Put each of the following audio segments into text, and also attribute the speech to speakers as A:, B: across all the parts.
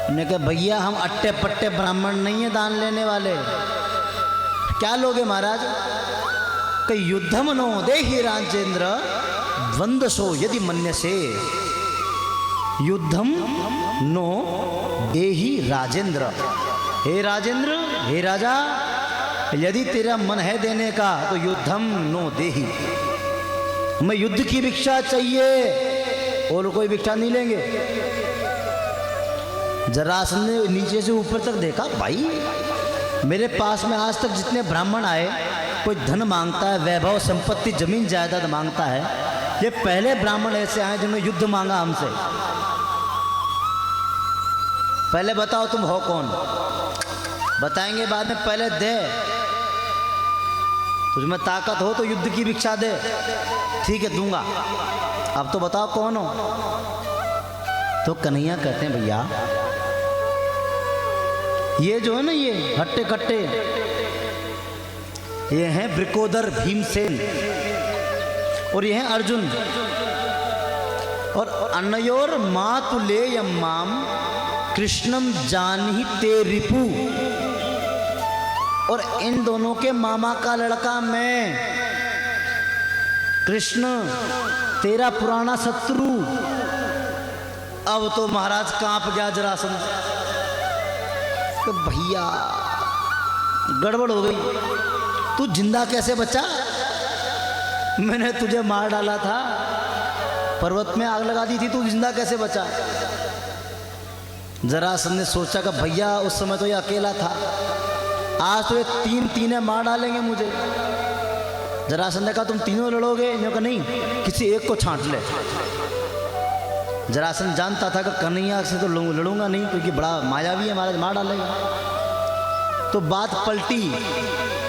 A: ने कहा भैया हम अट्टे पट्टे ब्राह्मण नहीं है दान लेने वाले। क्या लोगे महाराज? कि युद्धम नो देहि राजेंद्र वंदसो यदि मन्यसे। युद्धम नो देहि राजेंद्र, हे राजेंद्र, हे राजा, यदि तेरा मन है देने का तो युद्धम नो देहि, हमें युद्ध की भिक्षा चाहिए और कोई भिक्षा नहीं लेंगे। जरासंध ने नीचे से ऊपर तक देखा, भाई मेरे पास में आज तक जितने ब्राह्मण आए, कोई धन मांगता है, वैभव संपत्ति जमीन जायदाद मांगता है, ये पहले ब्राह्मण ऐसे आए जिन्होंने युद्ध मांगा हमसे। पहले बताओ तुम हो कौन? बताएंगे बाद में, पहले दे। तुझमें ताकत हो तो युद्ध की भिक्षा दे, ठीक है दूंगा। अब तो बताओ कौन हो? तो कन्हैया कहते हैं भैया ये जो है ना, ये हट्टे कट्टे, ये हैं ब्रिकोदर भीमसेन और ये हैं अर्जुन। और अनयोर मातुले यम्माम कृष्णम जानहि ते रिपु। और इन दोनों के मामा का लड़का मैं, कृष्ण तेरा पुराना शत्रु। अब तो महाराज कांप गया जरासंध। तो भैया गड़बड़ हो गई, तू जिंदा कैसे बचा? मैंने तुझे मार डाला था, पर्वत में आग लगा दी थी, तू जिंदा कैसे बचा? जरासंध ने सोचा कि भैया उस समय तो ये अकेला था, आज तो ये तीन मार डालेंगे मुझे। जरासंध ने कहा तुम तीनों लड़ोगे? इन्होंने कहा नहीं, किसी एक को छांट ले। जरासंध जानता था कि कन्हैया से तो लड़ूंगा नहीं, क्योंकि बड़ा मायावी है महाराज, मार डालेगा। तो बात पलटी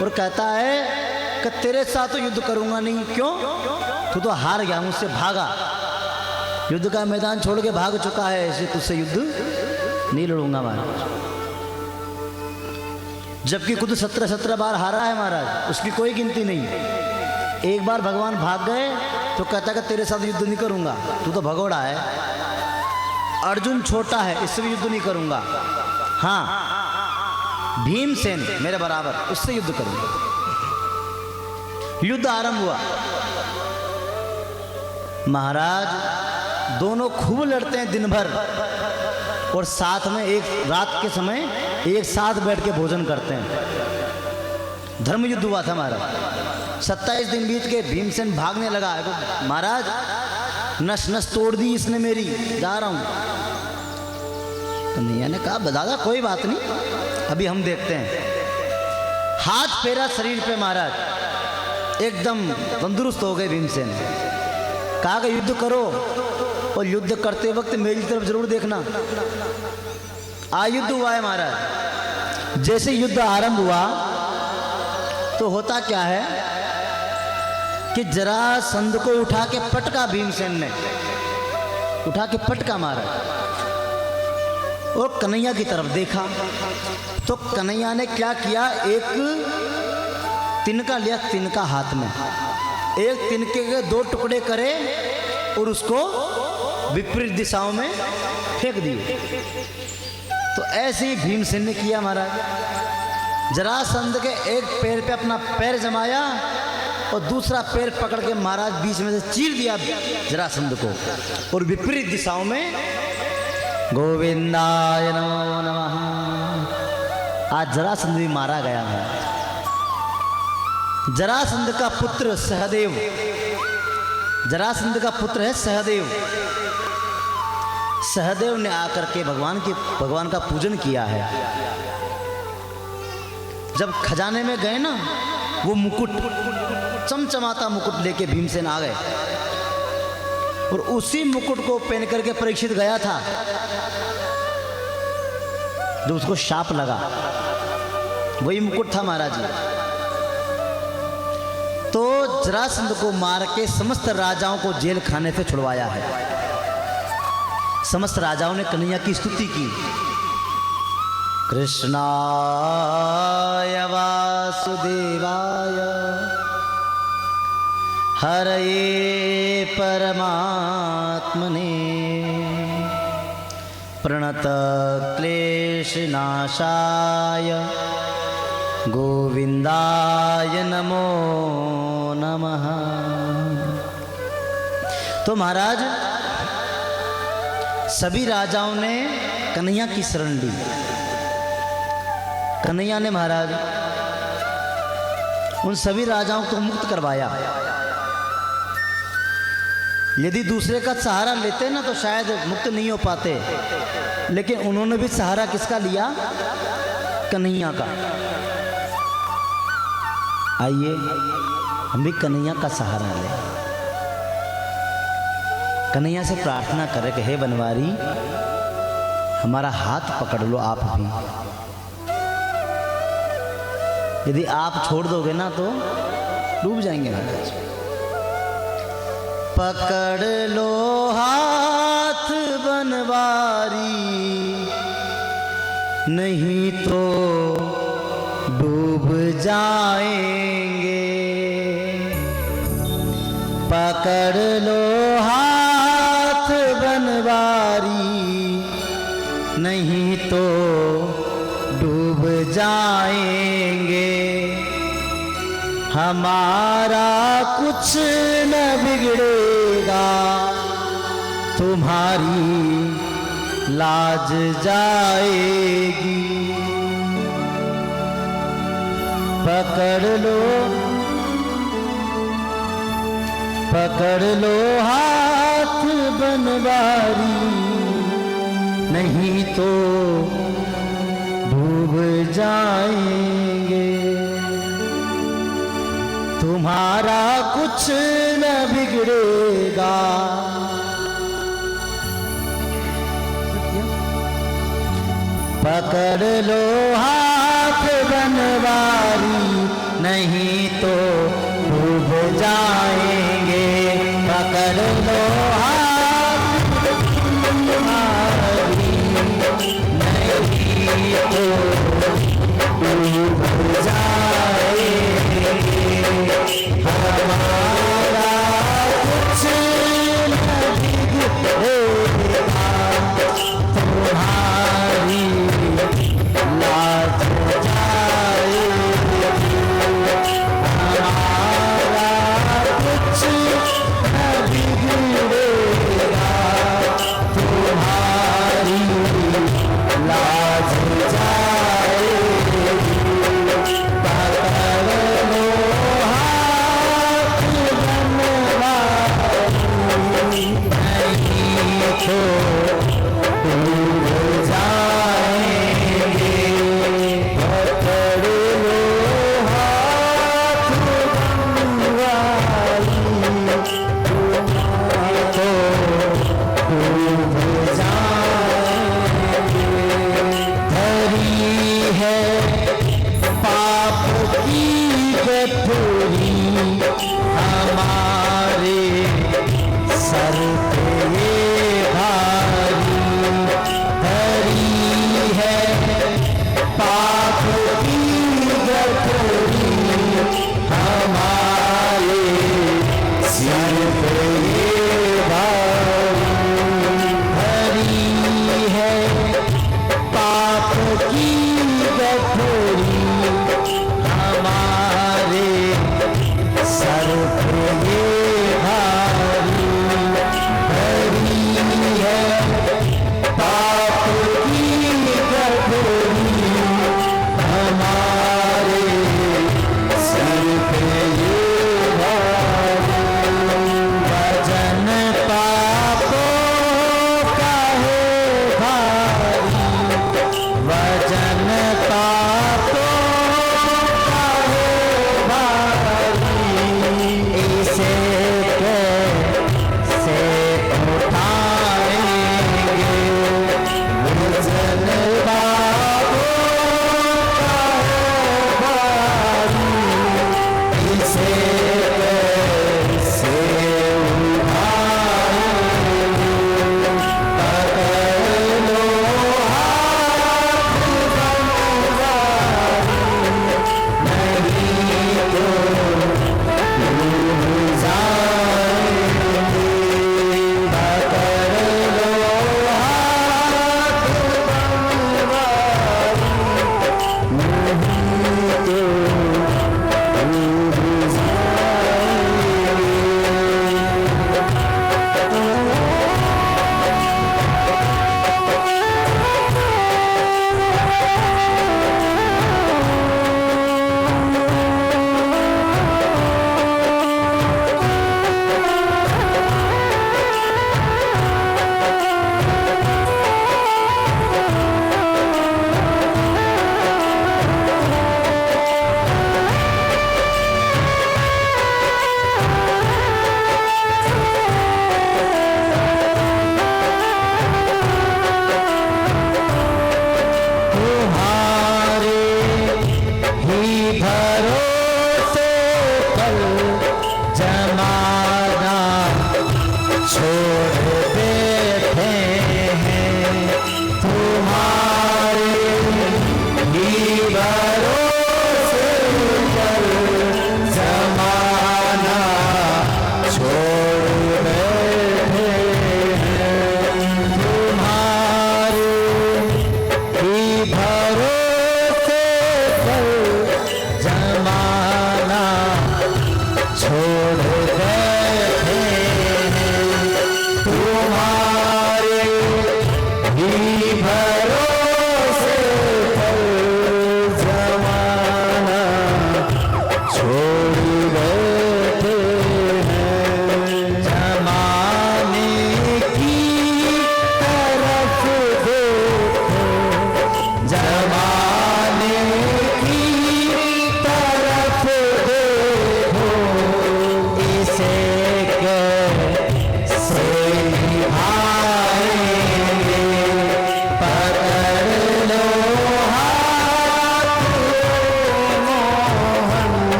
A: और कहता है कि तेरे साथ तो युद्ध करूंगा नहीं। क्यों? तू तो हार गया, मुझसे भागा, युद्ध का मैदान छोड़ के भाग चुका है, इसलिए तुझसे युद्ध नहीं लड़ूंगा महाराज। जबकि खुद 17 बार हारा है महाराज, उसकी कोई गिनती नहीं। एक बार भगवान भाग गए तो कहता है कि तेरे साथ युद्ध नहीं करूंगा, तू तो भगोड़ा है। अर्जुन छोटा है, इससे भी युद्ध नहीं करूंगा। हाँ भीमसेन मेरे बराबर, उससे युद्ध करूंगा। युद्ध आरंभ हुआ महाराज, दोनों खूब लड़ते हैं दिन भर और साथ में एक रात के समय एक साथ बैठ के भोजन करते हैं। धर्म युद्ध हुआ था महाराज। 27 दिन बीत के भीमसेन भागने लगा है, तो महाराज नस नस तोड़ दी इसने मेरी, जा रहा हूं। कन्हैया ने कहा दादा कोई बात नहीं, अभी हम देखते हैं। हाथ फेरा शरीर पे महाराज, एकदम तंदुरुस्त हो गए भीमसेन। कहा कि युद्ध करो और युद्ध करते वक्त मेरी तरफ जरूर देखना। युद्ध हुआ है महाराज। जैसे युद्ध आरंभ हुआ तो होता क्या है कि जरासंध को उठा के पटका, भीमसेन ने उठा के पटका मारा और कन्हैया की तरफ देखा। तो कन्हैया ने क्या किया, एक तिनका लिया, तिनका हाथ में, एक तिनके के 2 टुकड़े करे और उसको विपरीत दिशाओं में फेंक दिए। तो ऐसे ही भीमसेन ने किया महाराज। जरासंध के एक पैर पे अपना पैर जमाया और दूसरा पैर पकड़ के महाराज बीच में से चीर दिया जरासंध को, और विपरीत दिशाओं में गोविंदाय नमो नमः। आज जरासंध भी मारा गया है। जरासंध का पुत्र सहदेव, जरासंध का पुत्र है सहदेव। सहदेव ने आकर के भगवान का पूजन किया है। जब खजाने में गए ना, वो मुकुट, चमचमाता मुकुट लेके भीमसेन आ गए और उसी मुकुट को पहन करके परीक्षित गया था, जो उसको शाप लगा, वही मुकुट था महाराज जी। तो जरासंध को मार के समस्त राजाओं को जेल खाने से छुड़वाया है। समस्त राजाओं ने कन्हैया की स्तुति की। कृष्णाय वासुदेवाय हरये परमात्मने प्रणत क्लेशनाशाय गोविंदाय नमो नमः। तो महाराज सभी राजाओं ने कन्हैया की शरण ली। कन्हैया ने महाराज उन सभी राजाओं को मुक्त करवाया। यदि दूसरे का सहारा लेते ना तो शायद मुक्त नहीं हो पाते, लेकिन उन्होंने भी सहारा किसका लिया? कन्हैया का। आइए हम भी कन्हैया का सहारा लें, कन्हैया से प्रार्थना करें कि हे बनवारी हमारा हाथ पकड़ लो आप भी। यदि आप छोड़ दोगे ना तो डूब जाएंगे महाराज। पकड़ लो हाथ बनवारी, नहीं तो डूब जाएंगे। पकड़ लो हाथ बनवारी, नहीं तो डूब जाएंगे। हमारा कुछ न बिगड़ेगा, तुम्हारी लाज जाएगी। पकड़ लो हाथ बनवारी, नहीं तो डूब जाएंगे। तुम्हारा कुछ न बिगड़ेगा। पकड़ लो हाथ बनवारी, नहीं तो डूब जाएंगे। पकड़ लो हाथ बनवारी, नहीं तो डूब जाएंगे। हमारा कुछ न बिगड़ेगा, तुम्हारी लाज जाएगी। हमारा कुछ न बिगड़ेगा, तुम्हारी लाज जाएगी। पकड़ लो हाथ बनवारी, नहीं तो डूब जाएंगे। पकड़ लो हाथ बनवारी, नहीं तो डूब जाएंगे। धरी है पाप की गठरी, हमारे सर पे ये भारी। धरी है पाप की गठरी, हमारे सिर पे ये भारी। धरी है पाप की गठरी, हमारे सर पे ये भारी। धरी है पाप की गठरी, हमारे सर पे ये भारी। वजन पापों का है भारी,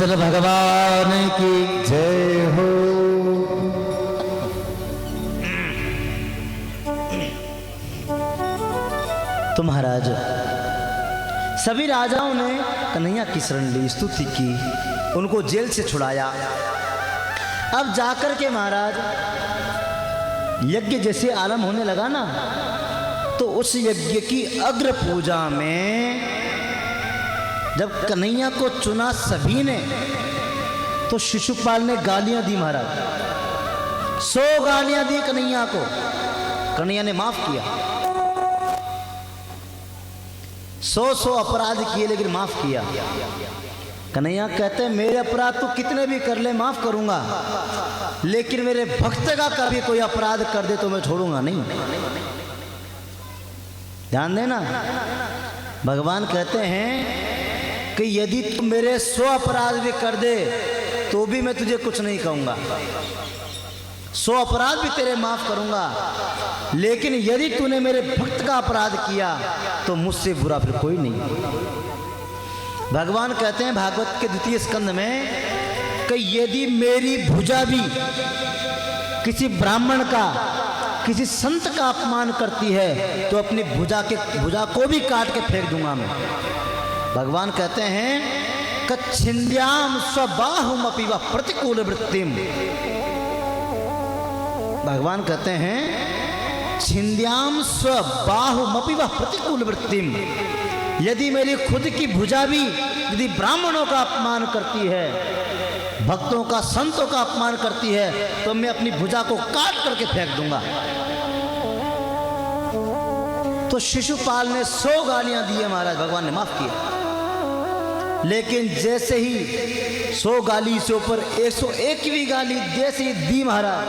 A: कृष्ण भगवान की जय हो। तो महाराज सभी राजाओं ने कन्हैया की शरण ली, स्तुति की, उनको जेल से छुड़ाया। अब जाकर के महाराज यज्ञ जैसे आरंभ होने लगा ना, तो उस यज्ञ की अग्र पूजा में जब कन्हैया को चुना सभी ने, तो शिशुपाल ने गालियां दी महाराज, 100 गालियां दी कन्हैया को। कन्हैया ने माफ किया, 100 अपराध किए लेकिन माफ किया। कन्हैया कहते हैं मेरे अपराध तो कितने भी कर ले माफ करूंगा, लेकिन मेरे भक्त का कभी कोई अपराध कर दे तो मैं छोड़ूंगा नहीं। ध्यान देना, भगवान कहते हैं कि यदि तुम मेरे 100 अपराध भी कर दे तो भी मैं तुझे कुछ नहीं कहूंगा, 100 अपराध भी तेरे माफ करूंगा, लेकिन यदि तूने मेरे भक्त का अपराध किया तो मुझसे बुरा फिर कोई नहीं। भगवान कहते हैं भागवत के 2 स्कंद में कि यदि मेरी भुजा भी किसी ब्राह्मण का, किसी संत का अपमान करती है तो अपनी भुजा को भी काट के फेंक दूंगा मैं। भगवान कहते हैं कच्छिन्द्याम स्वबाहुमपि व प्रतिकूल वृत्तिम। भगवान कहते हैं छिन्द्याम स्वबाहुमपि व प्रतिकूल वृत्तिम, यदि मेरी खुद की भुजा भी यदि ब्राह्मणों का अपमान करती है, भक्तों का, संतों का अपमान करती है, तो मैं अपनी भुजा को काट करके फेंक दूंगा। तो शिशुपाल ने 100 गालियां दी है महाराज, भगवान ने माफ किया। लेकिन जैसे ही 100 गाली से ऊपर 101वीं गाली जैसे ही दी महाराज,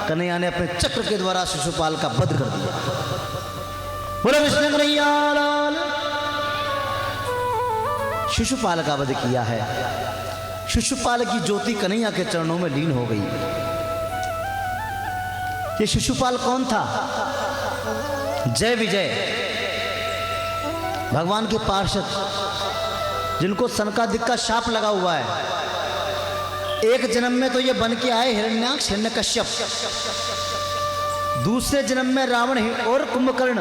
A: कन्हैया ने अपने चक्र के द्वारा शिशुपाल का वध कर दिया। बोलो विष्णु कन्हैया लाल। शिशुपाल का वध किया है। शिशुपाल की ज्योति कन्हैया के चरणों में लीन हो गई। ये शिशुपाल कौन था? जय विजय, भगवान के पार्षद, जिनको सनकादिक का शाप लगा हुआ है। एक जन्म में तो ये बन के आए हिरण्याक्ष, हिरण्यकश्यप, दूसरे जन्म में रावण और कुंभकर्ण,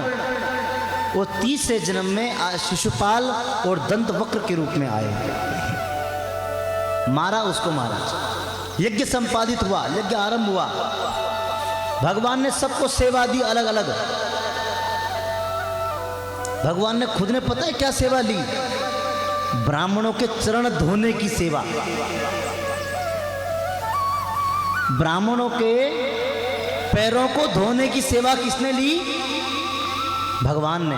A: वो तीसरे जन्म में शिशुपाल और दंत वक्र के रूप में आए। मारा उसको महाराज, यज्ञ संपादित हुआ, यज्ञ आरंभ हुआ, भगवान ने सबको सेवा दी अलग अलग। भगवान ने खुद ने पता है क्या सेवा ली? ब्राह्मणों के चरण धोने की सेवा। ब्राह्मणों के पैरों को धोने की सेवा किसने ली? भगवान ने।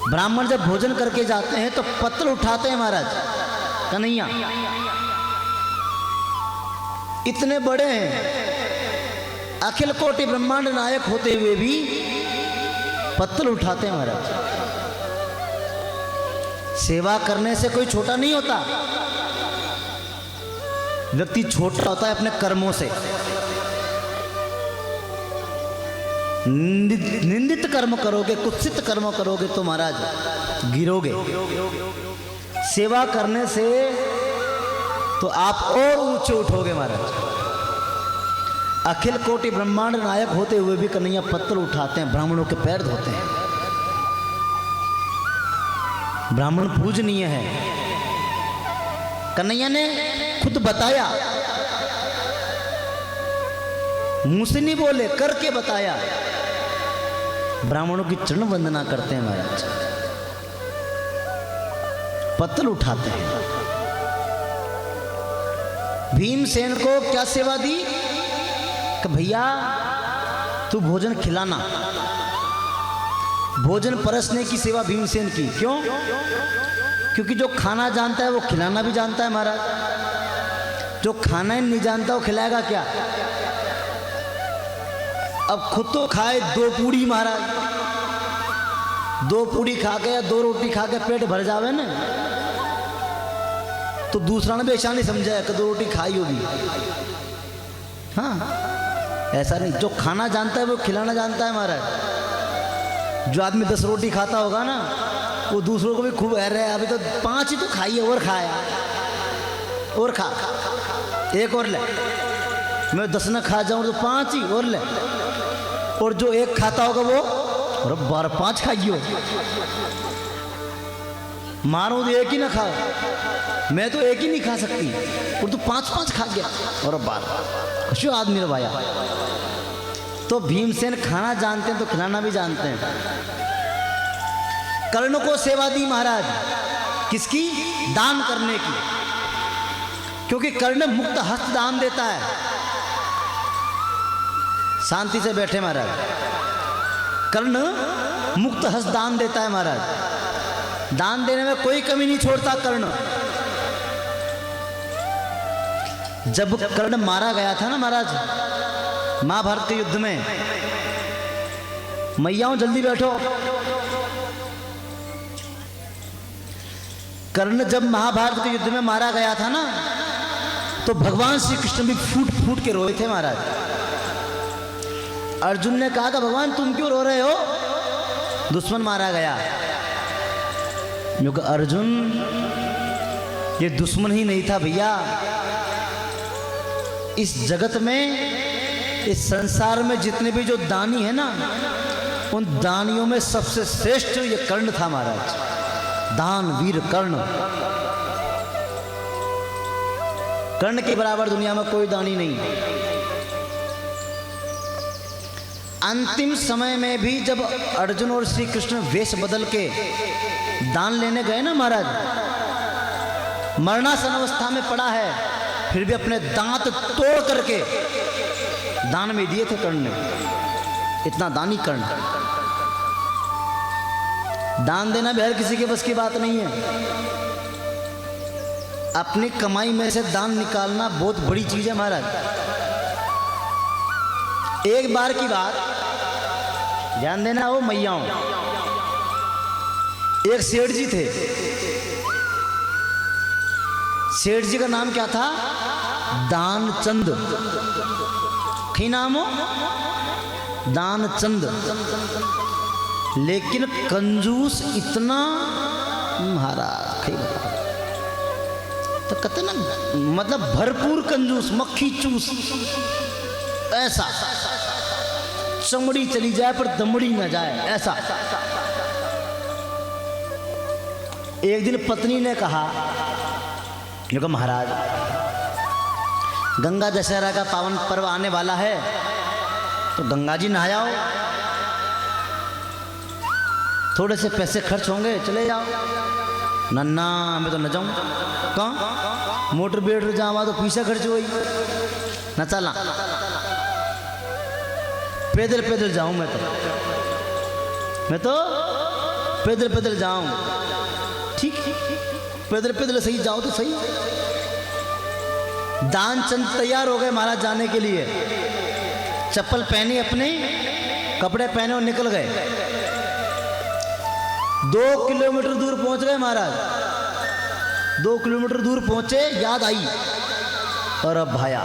A: ब्राह्मण जब भोजन करके जाते हैं तो पत्र उठाते हैं महाराज, कन्हैया इतने बड़े हैं, अखिल कोटि ब्रह्मांड नायक होते हुए भी पत्तल उठाते हैं महाराज। सेवा करने से कोई छोटा नहीं होता, व्यक्ति छोटा होता है अपने कर्मों से। निंदित कर्म करोगे, कुत्सित कर्म करोगे तो महाराज गिरोगे। सेवा करने से तो आप और ऊंचे उठोगे महाराज। अखिल कोटि ब्रह्मांड नायक होते हुए भी कन्हैया पत्थर उठाते हैं, ब्राह्मणों के पैर धोते हैं। ब्राह्मण पूजनीय है। कन्हैया ने खुद बताया, मुंह से नहीं बोले, करके बताया। ब्राह्मणों की चरण वंदना करते हैं महाराज, पत्थर उठाते हैं। भीमसेन को क्या सेवा दी कि भैया तू भोजन खिलाना। भोजन परसने की सेवा भीमसेन की। क्यों? क्योंकि जो खाना जानता है वो खिलाना भी जानता है महाराज। जो खाना ही नहीं जानता वो खिलाएगा क्या? अब खुद तो खाए 2 पूड़ी महाराज, 2 पूड़ी खा के या 2 रोटी खा के पेट भर जावे ना, तो दूसरा ने भी ऐसा नहीं समझाया कि 2 रोटी खाई होगी। हाँ, ऐसा नहीं। जो खाना जानता है वो खिलाना जानता है महाराज। जो आदमी 10 रोटी खाता होगा ना, वो दूसरों को भी खूब कह रहे हैं अभी तो 5 ही तो खाई है और खाया। और खा, एक और ले। मैं 10 न खा जाऊं तो 5 ही और ले। और जो एक खाता होगा वो और 12-5 खाइयो। मारो तो एक ही ना खाओ, मैं तो एक ही नहीं खा सकती और तू 5-5 खा गया और 12। खुशी आदमी भाया। तो भीमसेन खाना जानते हैं तो खिलाना भी जानते हैं। कर्ण को सेवा दी महाराज, किसकी? दान करने की, क्योंकि कर्ण मुक्त हस्त दान देता है। शांति से बैठे महाराज। कर्ण मुक्त हस्त दान देता है महाराज, दान देने में कोई कमी नहीं छोड़ता कर्ण। जब कर्ण मारा गया था ना महाराज महाभारत के युद्ध में, मैयाओं जल्दी बैठो। कर्ण जब महाभारत के युद्ध में मारा गया था ना, तो भगवान श्री कृष्ण भी फूट फूट के रोए थे महाराज। अर्जुन ने कहा कि भगवान तुम क्यों रो रहे हो, दुश्मन मारा गया। क्योंकि अर्जुन ये दुश्मन ही नहीं था भैया, इस जगत में, इस संसार में जितने भी जो दानी है ना, उन दानियों में सबसे श्रेष्ठ ये कर्ण था महाराज। दान वीर कर्ण, कर्ण के बराबर दुनिया में कोई दानी नहीं। अंतिम समय में भी जब अर्जुन और श्री कृष्ण वेश बदल के दान लेने गए ना महाराज, मरणासन अवस्था में पड़ा है, फिर भी अपने दांत तोड़ करके दान में दिए थे कर्ण ने। इतना दानी कर्ण। दान देना भी हर किसी के बस की बात नहीं है। अपनी कमाई में से दान निकालना बहुत बड़ी चीज है महाराज। एक बार की बात ध्यान देना हो मैयाओं, एक सेठ जी थे। सेठ जी का नाम क्या था? दानचंद। कहीं नाम हो दानचंद, लेकिन कंजूस इतना महाराज। तो कहते ना, मतलब भरपूर कंजूस, मक्खी चूस ऐसा। चमड़ी चली जाए पर दमड़ी ना जाए ऐसा। एक दिन पत्नी ने कहा, जो महाराज गंगा दशहरा का पावन पर्व आने वाला है, तो गंगा जी नहाओ, थोड़े से पैसे खर्च होंगे, चले जाओ। नन्ना मैं तो न जाऊं। कहाँ? मोटर बेड जावा तो पैसा खर्च हुई न, चला पैदल पैदल जाऊं। मैं तो पैदल पैदल जाऊं। ठीक, पैदल पैदल सही, जाओ तो सही। दानचंद तैयार हो गए महाराज जाने के लिए। चप्पल पहनी, अपने कपड़े पहने और निकल गए। 2 किलोमीटर दूर पहुंच गए महाराज। 2 किलोमीटर दूर पहुंचे, याद आई, और अब भाया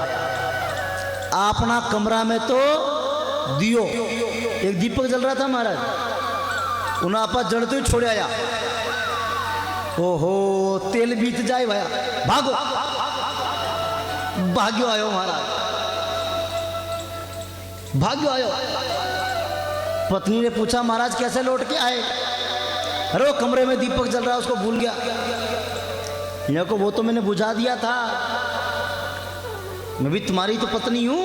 A: अपना कमरा में तो दियो, एक दीपक जल रहा था महाराज, उन्हें आपा जड़ते ही छोड़ आया। ओहो, तेल बीत जाए भाया, भागो। भाग्यो आयो महाराज, भाग्यो आयो। पत्नी ने पूछा, महाराज कैसे लौट के आए? अरे वो कमरे में दीपक जल रहा है, उसको भूल गया। मेरे को वो तो मैंने बुझा दिया था, मैं भी तुम्हारी तो पत्नी हूँ,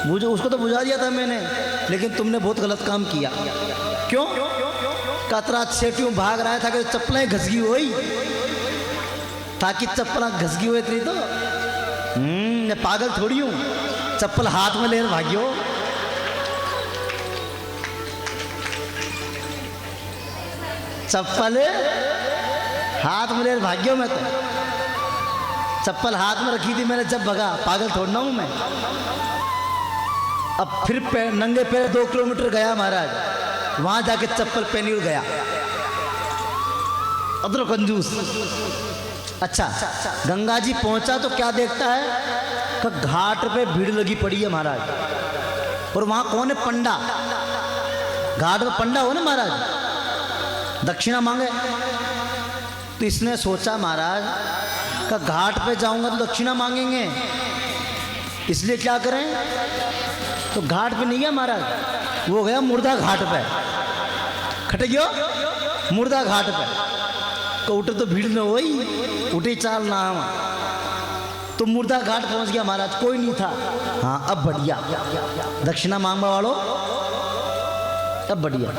A: मुझे उसको तो बुझा दिया था मैंने, लेकिन तुमने बहुत गलत काम किया। क्यों? कतरा छेटियों भाग रहा था कि चप्पलें घसगी हुई, ताकि चप्पल घसगी हुई थी तो मैं पागल थोड़ी हूँ, चप्पल हाथ में ले भाग्यो। चप्पल हाथ में ले भाग्यो। मैं तो चप्पल हाथ में रखी थी मैंने जब भगा, पागल थोड़ना हूं मैं। अब फिर नंगे पैर 2 किलोमीटर गया महाराज, वहां जाके चप्पल पहनी और गया। अदरो कंजूस। अच्छा, गंगा जी पहुंचा तो क्या देखता है कि घाट पे भीड़ लगी पड़ी है महाराज, और वहां कौन है? पंडा। घाट पे पंडा हो ना महाराज, दक्षिणा मांगे। तो इसने सोचा महाराज का घाट पे जाऊंगा तो दक्षिणा मांगेंगे, इसलिए क्या करें, तो घाट पे नहीं गया महाराज, वो गया मुर्दा घाट पे, खटे गयो मुर्दा घाट पे, तो उठे तो भीड़ में वही उठे चाल नाम, तो मुर्दा घाट पहुंच गया महाराज, कोई नहीं था। हाँ अब बढ़िया, दक्षिणा मांगवा वालों अब बढ़िया।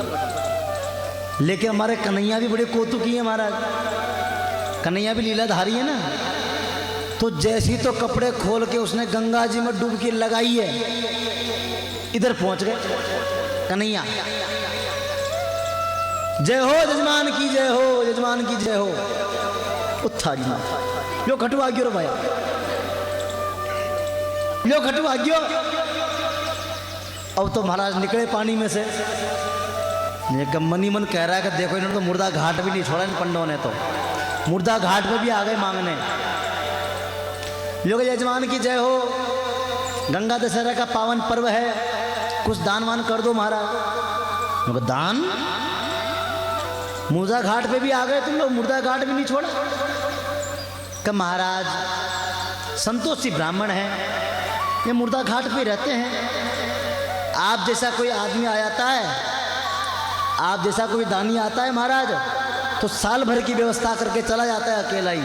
A: लेकिन हमारे कन्हैया भी बड़े कौतुकी है महाराज, कन्हैया भी लीलाधारी है ना, तो जैसी तो कपड़े खोल के उसने गंगा जी में डुबकी लगाई है, इधर पहुंच गए कन्हैया, जय हो जजमान की जय हो, जजमान की जय हो। उत्था जी लो खटू आ गयो रो भाई, लो खटू आ गयो। अब तो महाराज निकले पानी में से, मनी मन कह रहा है कि देखो इन्होंने तो मुर्दा घाट भी नहीं छोड़ा इन पंडों ने, तो मुर्दा घाट पे भी आ गए मांगने। लोग यजमान की जय हो, गंगा दशहरा का पावन पर्व है, कुछ दान वान कर दो महाराज। दान, मुर्दा घाट पे भी आ गए तुम लोग, मुर्दा घाट भी नहीं छोड़ा। कि महाराज संतोषी ब्राह्मण है, ये मुर्दा घाट पे रहते हैं, आप जैसा कोई आदमी आ जाता है, आप जैसा कोई दानी आता है महाराज, तो साल भर की व्यवस्था करके चला जाता है अकेला ही।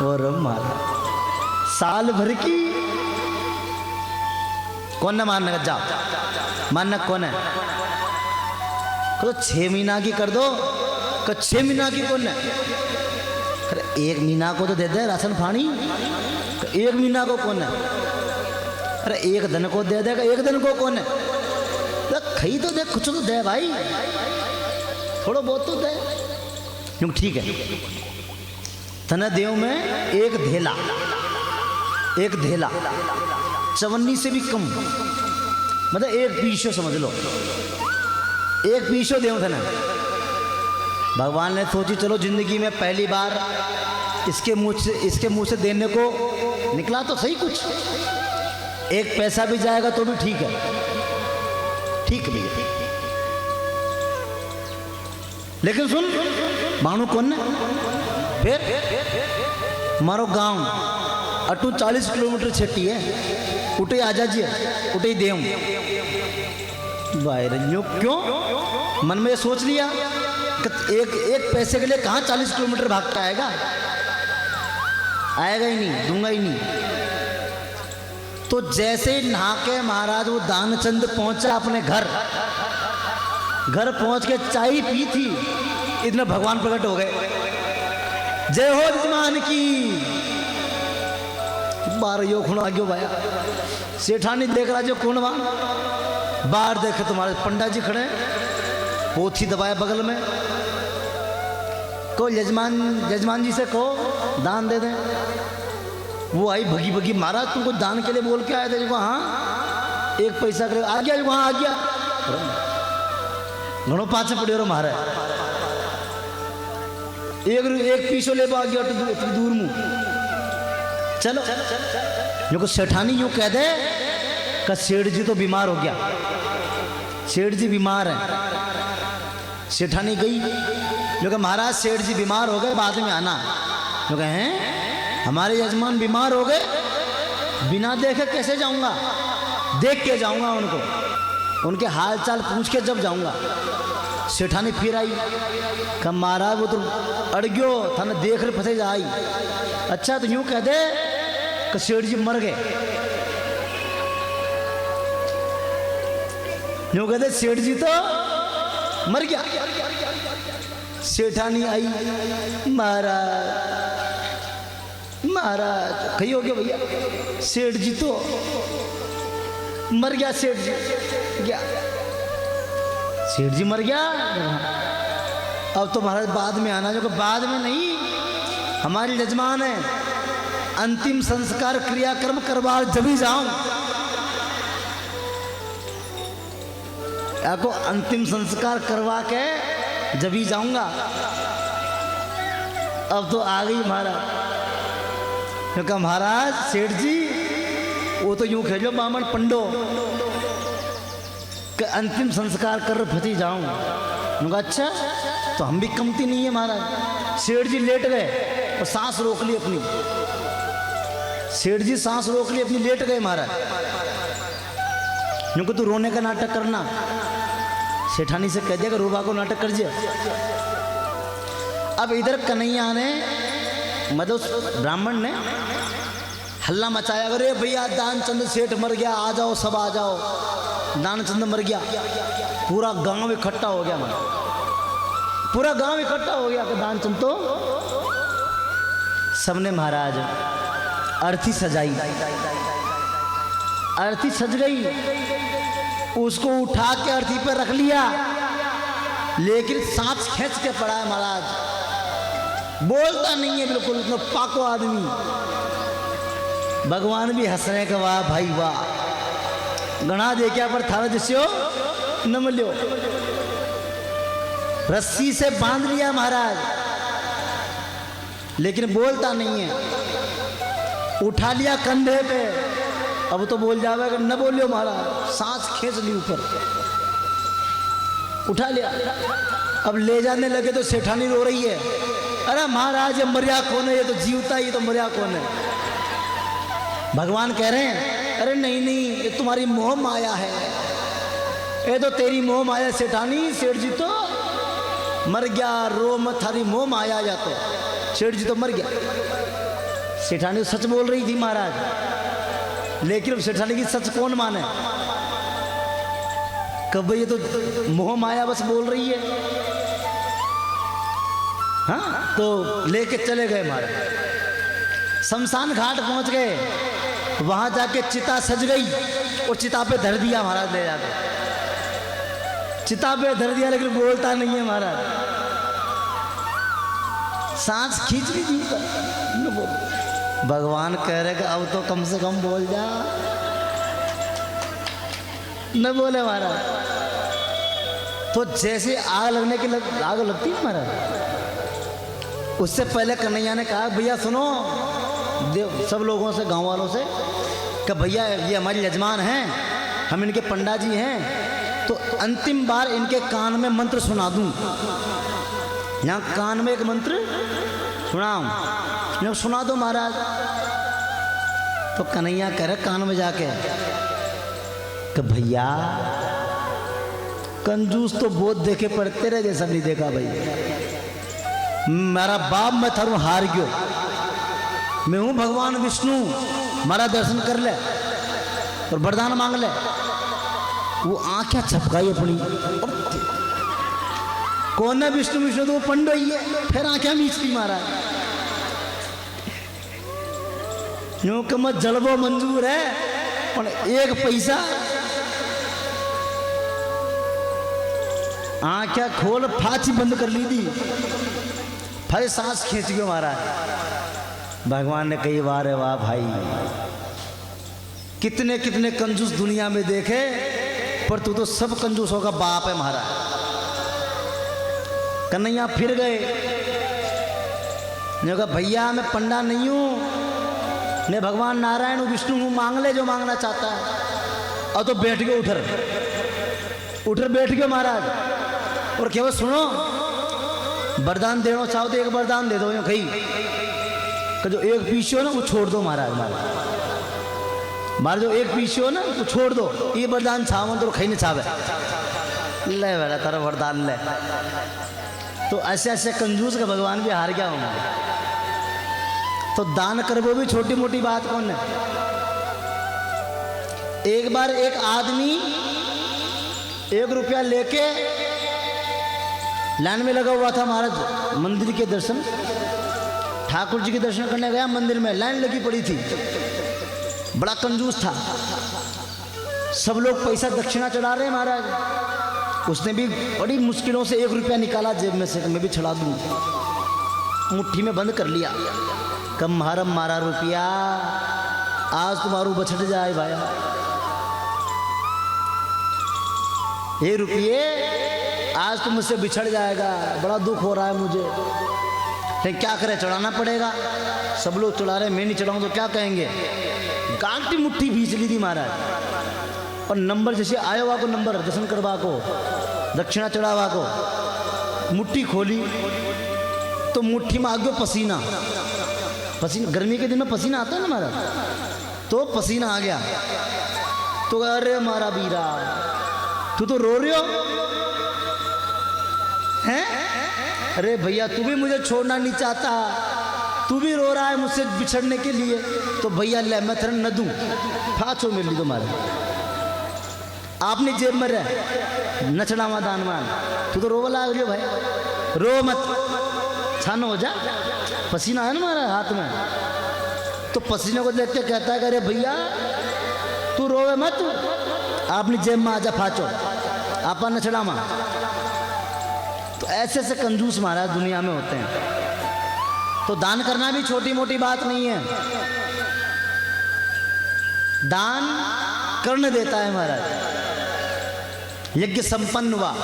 A: और महाराज साल भर की कौन ना मानना, जाओ मानना कौन है, तो 6 महीना की कर दो, 6 महीना की कौन है, अरे 1 महीना को तो दे दे राशन पानी, 1 महीना को कौन है, अरे 1 दिन को दे देगा, 1 दिन को कौन है, खई तो दे, कुछ तो दे भाई, थोड़ा बहुत तो दे, क्यों ठीक है। तना देव में एक धेला, एक धेला 54 से भी कम, मतलब 1 पीछो समझ लो, 1 पीछो देव थे ना। भगवान ने सोची चलो जिंदगी में पहली बार इसके मुंह से देने को निकला तो सही, कुछ 1 पैसा भी जाएगा तो भी ठीक है, ठीक भैया। लेकिन सुन मानो कौन ने, फिर मारो गांव अटू 40 किलोमीटर छेटी है, उठे आजा जी उठे ही देव भाई, क्यों मन में सोच लिया कि एक पैसे के लिए कहाँ 40 किलोमीटर भागता आएगा, आएगा ही नहीं, दूंगा ही नहीं। तो जैसे ही नहा के महाराज वो दानचंद पहुंचा अपने घर पहुंच के चाय पी थी, इतने भगवान प्रकट हो गए, जय हो जजमान की। 12 खुण आ गयो भाया, सेठानी देख रहा जो कौन वहां बाहर देखे तुम्हारे पंडा जी खड़े, पोथी दबाए बगल में, को जजमान जी से कहो दान दे दें। वो आई भगी भगी, महाराज तुमको दान के लिए बोल के आए थे, जो हाँ 1 पैसा करे आ गया, जो वहाँ आ गया, घणो पाछे पड़े रो महाराज, एक पीछो ले आ गया दूर मुँह। चलो जो को सेठानी यूँ कह दे कि सेठ जी तो बीमार हो गया, सेठ जी बीमार है। सेठानी गई, जो कि महाराज सेठ जी बीमार हो गए, बाद में आना। जो कहें हमारे यजमान बीमार हो गए, बिना देखे कैसे जाऊंगा, देख के जाऊंगा उनको, उनके हाल चाल पूछ के जब जाऊंगा। सेठानी फिर आई, कहा महाराज वो तो अड़ गयो था ना, देख रहे फंसे आई। अच्छा तो यूं कह दे कि सेठ जी मर गए, यूं कह दे सेठ जी तो मर गया। सेठानी आई, महाराज कही हो गया भैया, सेठ जी तो मर गया, सेठ जी गया, सेठ जी मर गया। अब तो महाराज बाद में आना, जो कि बाद में नहीं, हमारी यजमान है, अंतिम संस्कार क्रियाक्रम करवा जब ही जाऊं, आपको अंतिम संस्कार करवा के जब ही जाऊंगा। अब तो आ गई महाराज, क्योंकि महाराज सेठ जी वो तो यूं खेलो बामन पंडो कि अंतिम संस्कार कर फंसी जाऊं। अच्छा तो हम भी कमती नहीं है महाराज। सेठ जी लेट गए, और सांस रोक ली अपनी। सेठ जी सांस रोक ली अपनी, लेट गए महाराज। क्योंकि तू रोने का नाटक करना, सेठानी से कह दिया कि रोबा को नाटक कर दिया। अब इधर कन्हैया ने, मतलब ब्राह्मण ने हल्ला मचाया, अरे भैया दानचंद सेठ मर गया, आ जाओ सब आ जाओ, दानचंद मर गया। पूरा गांव इकट्ठा हो गया, पूरा गांव इकट्ठा हो गया कि दानचंद तो। सबने महाराज अर्थी सजाई, अर्थी सज गई, उसको उठा के अर्थी पर रख लिया, लेकिन सांस खींच के पड़ा है महाराज, बोलता नहीं है बिल्कुल, इतना पाको आदमी। भगवान भी हंस रहे कि वाह भाई वाह, गणा देखा पर थारा जिस्यो न मिलो। रस्सी से बांध लिया महाराज, लेकिन बोलता नहीं है। उठा लिया कंधे पे, अब तो बोल जाएगा, न बोलियो महाराज, सांस खींच ली ऊपर, उठा लिया। अब ले जाने लगे तो सेठानी रो रही है, अरे महाराज ये मरिया कौन है, ये तो जीवता ही, तो मरिया कौन है। भगवान कह रहे हैं, अरे नहीं नहीं, ये तुम्हारी मोह माया है, ये तो तेरी मोह माया सेठानी। सेठ जी तो मर गया, रो मत, थारी मोह माया। या तो सेठ जी तो मर गया। सेठानी तो सच बोल रही थी महाराज, लेकिन अब सेठानी की सच कौन माने, कब ये तो मोह माया बस बोल रही है। हाँ, तो लेके चले गए महाराज, शमशान घाट पहुंच गए। वहां जाके चिता सज गई और चिता पे धर दिया महाराज, ले जाकर चिता पे धर दिया, लेकिन बोलता नहीं है महाराज, सांस खींच ली जी पर, न बोल। भगवान कह रहे कि अब तो कम से कम बोल जा, न बोले महाराज। तो जैसे आग लगने की आग लगती है महाराज, उससे पहले कन्हैया ने कहा, भैया सुनो, सब लोगों से, गांव वालों से, कि भैया ये हमारे यजमान हैं, हम इनके पंडा जी हैं, तो अंतिम बार इनके कान में मंत्र सुना दूं। यहाँ कान में एक मंत्र सुनाऊं, सुना दो महाराज। तो कन्हैया कह रहे कान में जाके कि भैया कंजूस तो बहुत देखे पर तेरे जैसा नहीं देखा भाई। मेरा बाप मैं थारू हार गयो, मैं हूं भगवान विष्णु, हमारा दर्शन कर ले और वरदान मांग ले। वो आंखें छपकाई अपनी, कौन है विष्णु विष्णु, तो वो पंडो ही है। फिर आंखें मीच ली महाराज, यूं कि मत जलबो मंजूर है, पर एक पैसा। आंखें खोल, फांसी बंद कर ली थी, फिर सांस खींच गयो महाराज। भगवान ने कई बार है, वाह भाई, कितने कितने कंजूस दुनिया में देखे, पर तू तो सब कंजूसों का बाप है महाराज। कन्हैया फिर गए, ने कहा भैया मैं पंडा नहीं हूं, ने भगवान नारायण हूं, विष्णु हूं, मांग ले जो मांगना चाहता है। और तो बैठ गए, उठर बैठ गए महाराज। और क्या सुनो, वरदान देना चाहो तो एक वरदान दे दो, यूं कही कि जो एक पीछे हो ना वो छोड़ दो महाराज, मार जो एक पीछे हो ना वो छोड़ दो, ये वरदान छावन तो खई नहीं छावे, ले बेटा तेरा वरदान ले। तो ऐसे ऐसे कंजूस का भगवान भी हार गया होंगे। तो दान कर वो भी छोटी मोटी बात कौन है। एक बार एक आदमी 1 रुपया लेके लाइन में लगा हुआ था महाराज, मंदिर के दर्शन, ठाकुर जी के दर्शन करने गया मंदिर में, लाइन लगी पड़ी थी, बड़ा कंजूस था। सब लोग पैसा दक्षिणा चढ़ा रहे हैं महाराज, उसने भी बड़ी मुश्किलों से 1 रुपया निकाला जेब में से, मैं भी चढ़ा दूँ, मुट्ठी में बंद कर लिया। कम हरम मारा रुपया, आज तुम्हारू बछट जाए भाया, ये रुपये आज तुम मुझसे बिछड़ जाएगा, बड़ा दुख हो रहा है मुझे, लेकिन क्या करें, चढ़ाना पड़ेगा। सब लोग चढ़ा रहे, मैं नहीं चढ़ाऊँ तो क्या कहेंगे। गांठी मुट्ठी भींच ली थी महाराज, और नंबर जैसे आया हुआ को नंबर दर्शन करवा को, दक्षिणा चढ़ावा को, मुट्ठी खोली तो मुट्ठी में आ गयो पसीना, पसीना, गर्मी के दिन में पसीना आता है ना महाराज, तो पसीना आ गया तो अरे मारा बीरा तू तो रो रहे हो हैं? अरे भैया तू भी मुझे छोड़ना नहीं चाहता, तू भी रो रहा है मुझसे बिछड़ने के लिए, तो भैया ले मैं तेरा न दूं, फाचो मिल ली तुम्हारे, आपने जेब में रह नचड़ावा दानवान, तू तो रोवा लाग रही भाई, रो मत, छान हो जा, पसीना है ना हमारा हाथ में। तो पसीने को देख के कहता है अरे भैया तू रोवे मत, आपने जेब में आजा फाचो, आपा नचड़ावा। तो ऐसे ऐसे कंजूस महाराज दुनिया में होते हैं। तो दान करना भी छोटी मोटी बात नहीं है, दान कर्ण देता है महाराज। यज्ञ संपन्न हुआ,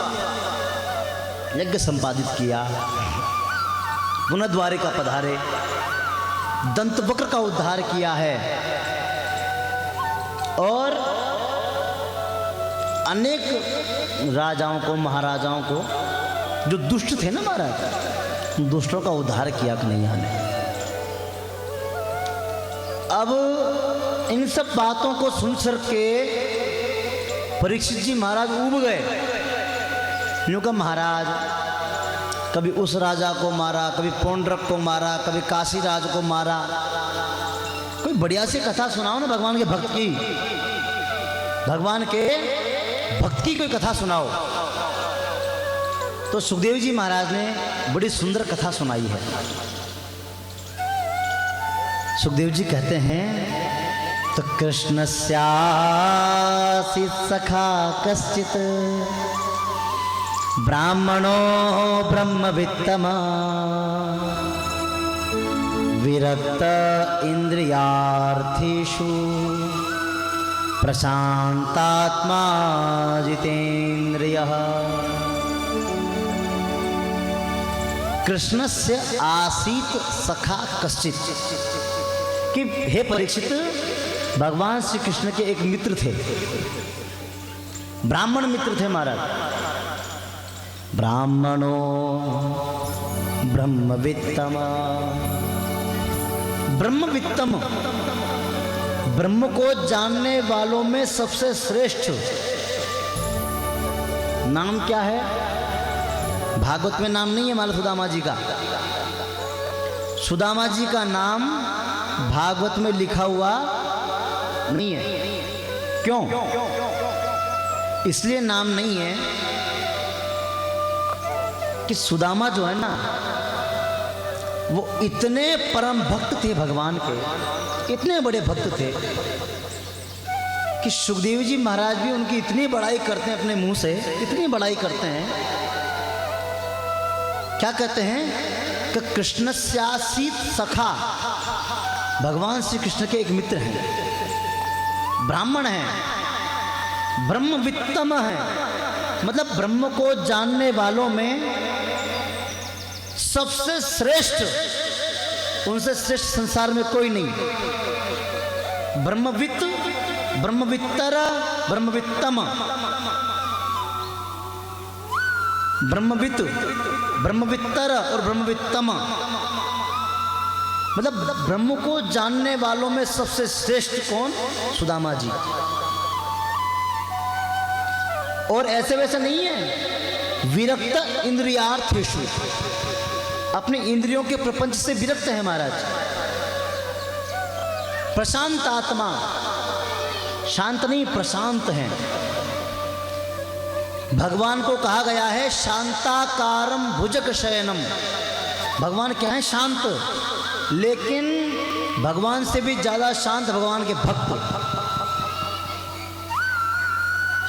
A: यज्ञ संपादित किया, पुनः द्वारिका पधारे, दंतवक्र का उद्धार किया है और अनेक राजाओं को महाराजाओं को जो दुष्ट थे ना महाराज, दुष्टों का उद्धार किया कन्हैया ने। अब इन सब बातों को सुन सर के परीक्षित जी महाराज उब गए। यूं का महाराज कभी उस राजा को मारा, कभी पौंड्रक को मारा, कभी काशी राज को मारा, कोई बढ़िया सी कथा सुनाओ ना भगवान के भक्त की, भगवान के भक्त की कोई कथा सुनाओ। तो सुखदेव जी महाराज ने बड़ी सुंदर कथा सुनाई है। सुखदेव जी कहते हैं तो कृष्ण स्यासी सखा कश्चित ब्राह्मणो ब्रह्मवित्तमा विरक्त इंद्रियार्थेषु प्रशांतात्मा जितेन्द्रियः। कृष्णस्य आसीत सखा कश्चित, कि हे परीक्षित भगवान श्री कृष्ण के एक मित्र थे, ब्राह्मण मित्र थे महाराज। ब्राह्मणो ब्रह्मवित्तम, ब्रह्मवित्तम ब्रह्म को जानने वालों में सबसे श्रेष्ठ नाम क्या है? भागवत में नाम नहीं है माला सुदामा जी का, सुदामा जी का नाम भागवत में लिखा हुआ नहीं है। क्यों? इसलिए नाम नहीं है कि सुदामा जो है ना वो इतने परम भक्त थे भगवान के, इतने बड़े भक्त थे कि सुखदेव जी महाराज भी उनकी इतनी बड़ाई करते हैं, अपने मुंह से इतनी बड़ाई करते हैं। क्या कहते हैं कि कृष्ण स्यासीत सखा, भगवान श्री कृष्ण के एक मित्र हैं, ब्राह्मण हैं, ब्रह्मवित्तम है, मतलब ब्रह्म को जानने वालों में सबसे श्रेष्ठ, उनसे श्रेष्ठ संसार में कोई नहीं। ब्रह्मवित्त, ब्रह्मवित्तर, ब्रह्मवित्तम, ब्रह्मवित्त, ब्रह्मवित्तर और ब्रह्मवित्तम, मतलब ब्रह्म को जानने वालों में सबसे श्रेष्ठ कौन? सुदामा जी। और ऐसे वैसे नहीं है, विरक्त इंद्रियार्थेषु, अपने इंद्रियों के प्रपंच से विरक्त है महाराज। प्रशांत आत्मा, शांत नहीं प्रशांत है। भगवान को कहा गया है शांताकारम भुजग शयनम, भगवान क्या है? शांत, लेकिन भगवान से भी ज्यादा शांत भगवान के भक्त।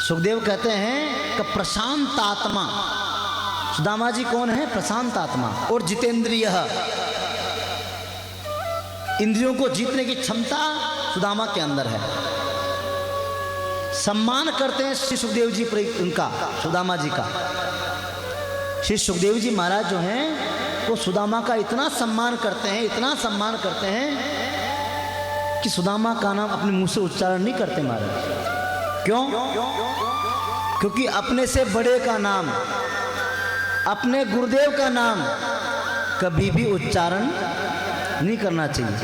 A: सुखदेव कहते हैं कि प्रशांत आत्मा, सुदामा जी कौन है? प्रशांत आत्मा। और जितेंद्रिय, इंद्रियों को जीतने की क्षमता सुदामा के अंदर है। सम्मान करते हैं श्री सुखदेव जी उनका, सुदामा जी का। श्री सुखदेव जी महाराज जो हैं वो सुदामा का इतना सम्मान करते हैं, इतना सम्मान करते हैं कि सुदामा का नाम अपने मुंह से उच्चारण नहीं करते महाराज। क्यों? क्योंकि अपने से बड़े का नाम, अपने गुरुदेव का नाम कभी भी उच्चारण नहीं करना चाहिए।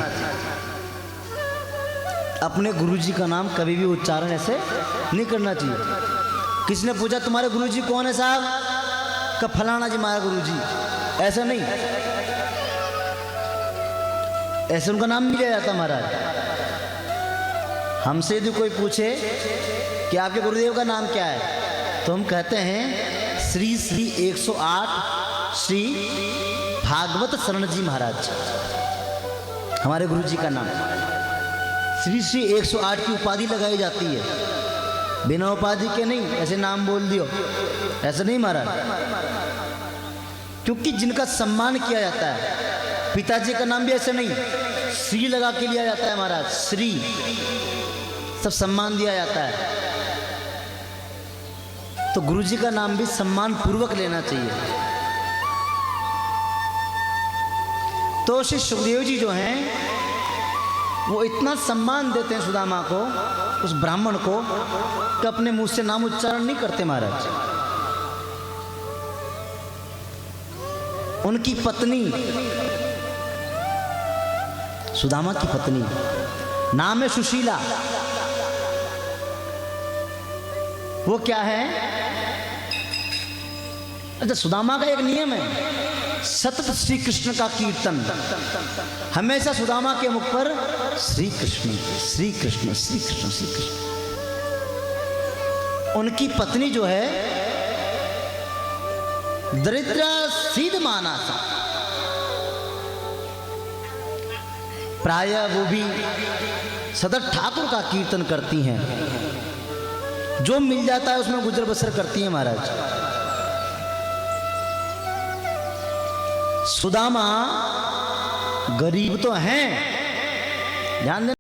A: अपने गुरुजी का नाम कभी भी उच्चारण ऐसे नहीं करना चाहिए। किसने पूछा तुम्हारे गुरुजी कौन है साहब, का फलाना जी हमारा गुरुजी, ऐसा नहीं, ऐसे उनका नाम नहीं लिया जाता महाराज। हमसे यदि कोई पूछे कि आपके गुरुदेव का नाम क्या है, तो हम कहते हैं श्री श्री 108 श्री भागवत शरण जी महाराज, हमारे गुरुजी का नाम। श्री श्री 108 की उपाधि लगाई जाती है, बिना उपाधि के नहीं, ऐसे नाम बोल दियो, ऐसा नहीं महाराज। क्योंकि जिनका सम्मान किया जाता है, पिताजी का नाम भी ऐसे नहीं, श्री लगा के लिया जाता है महाराज, श्री, सब सम्मान दिया जाता है। तो गुरुजी का नाम भी सम्मान पूर्वक लेना चाहिए। तो श्री सुखदेव जी जो हैं वो इतना सम्मान देते हैं सुदामा को, उस ब्राह्मण को, कि अपने मुंह से नाम उच्चारण नहीं करते महाराज। उनकी पत्नी, सुदामा की पत्नी, नाम है सुशीला। वो क्या है, अच्छा सुदामा का एक नियम है, सतत श्री कृष्ण का कीर्तन, हमेशा सुदामा के मुख पर श्री कृष्ण श्री कृष्ण श्री कृष्ण श्री कृष्ण। उनकी पत्नी जो है दरिद्र सीध मानसा, प्राय वो भी सदा ठाकुर का कीर्तन करती हैं, जो मिल जाता है उसमें गुजर बसर करती हैं महाराज। सुदामा गरीब तो हैं, ध्यान देना।